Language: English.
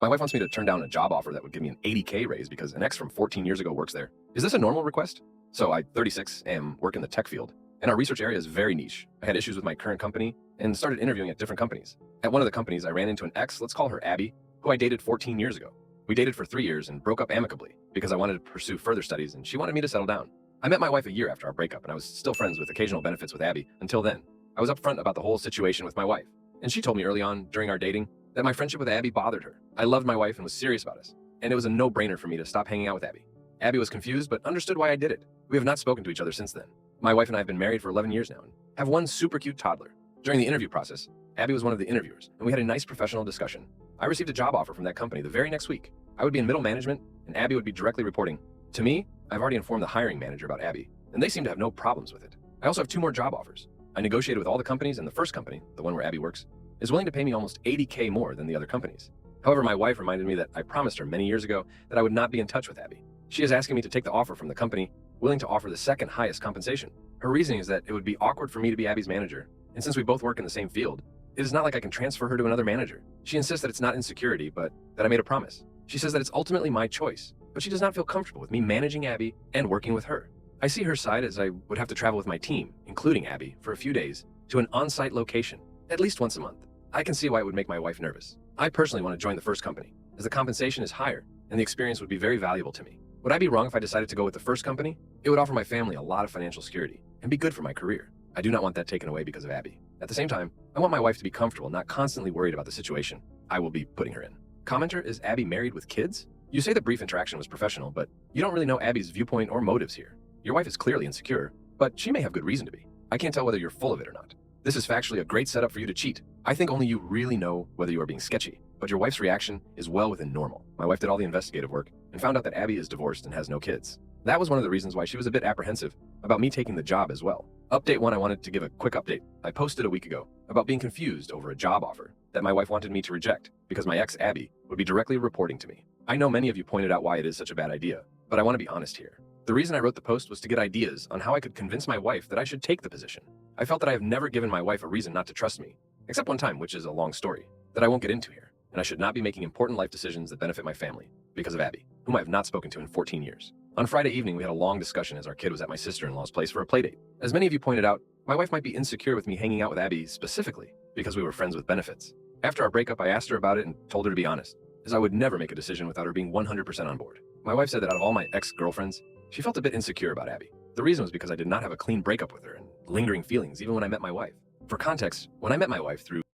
My wife wants me to turn down a job offer that would give me an 80K raise because an ex from 14 years ago works there. Is this a normal request? So I, 36, am work in the tech field, and our research area is very niche. I had issues with my current company and started interviewing at different companies. At one of the companies, I ran into an ex, let's call her Abby, who I dated 14 years ago. We dated for 3 years and broke up amicably because I wanted to pursue further studies and she wanted me to settle down. I met my wife a year after our breakup and I was still friends with occasional benefits with Abby until then. I was upfront about the whole situation with my wife, and she told me early on during our dating that my friendship with Abby bothered her. I loved my wife and was serious about us, and it was a no-brainer for me to stop hanging out with Abby. Abby was confused but understood why I did it. We have not spoken to each other since then. My wife and I have been married for 11 years now and have one super cute toddler. During the interview process, Abby was one of the interviewers, and we had a nice professional discussion. I received a job offer from that company the very next week. I would be in middle management, and Abby would be directly reporting to me. I've already informed the hiring manager about Abby, and they seem to have no problems with it. I also have 2 more job offers. I negotiated with all the companies, and the first company, the one where Abby works, is willing to pay me almost 80K more than the other companies. However, my wife reminded me that I promised her many years ago that I would not be in touch with Abby. She is asking me to take the offer from the company willing to offer the second highest compensation. Her reasoning is that it would be awkward for me to be Abby's manager, and since we both work in the same field, it is not like I can transfer her to another manager. She insists that it's not insecurity, but that I made a promise. She says that it's ultimately my choice, but she does not feel comfortable with me managing Abby and working with her. I see her side as I would have to travel with my team, including Abby, for a few days to an on-site location, at least once a month. I can see why it would make my wife nervous. I personally want to join the first company, as the compensation is higher and the experience would be very valuable to me. Would I be wrong if I decided to go with the first company? It would offer my family a lot of financial security and be good for my career. I do not want that taken away because of Abby. At the same time, I want my wife to be comfortable, not constantly worried about the situation I will be putting her in. Commenter, is Abby married with kids? You say the brief interaction was professional, but you don't really know Abby's viewpoint or motives here. Your wife is clearly insecure, but she may have good reason to be. I can't tell whether you're full of it or not. This is factually a great setup for you to cheat. I think only you really know whether you are being sketchy, but your wife's reaction is well within normal. My wife did all the investigative work and found out that Abby is divorced and has no kids. That was one of the reasons why she was a bit apprehensive about me taking the job as well. Update 1, I wanted to give a quick update. I posted a week ago about being confused over a job offer that my wife wanted me to reject because my ex, Abby, would be directly reporting to me. I know many of you pointed out why it is such a bad idea, but I want to be honest here. The reason I wrote the post was to get ideas on how I could convince my wife that I should take the position. I felt that I have never given my wife a reason not to trust me, except one time, which is a long story that I won't get into here, and I should not be making important life decisions that benefit my family because of Abby, whom I have not spoken to in 14 years. On Friday evening, we had a long discussion as our kid was at my sister-in-law's place for a playdate. As many of you pointed out, my wife might be insecure with me hanging out with Abby specifically because we were friends with benefits. After our breakup, I asked her about it and told her to be honest, as I would never make a decision without her being 100% on board. My wife said that out of all my ex-girlfriends, she felt a bit insecure about Abby. The reason was because I did not have a clean breakup with her and lingering feelings even when I met my wife. For context, when I met my wife through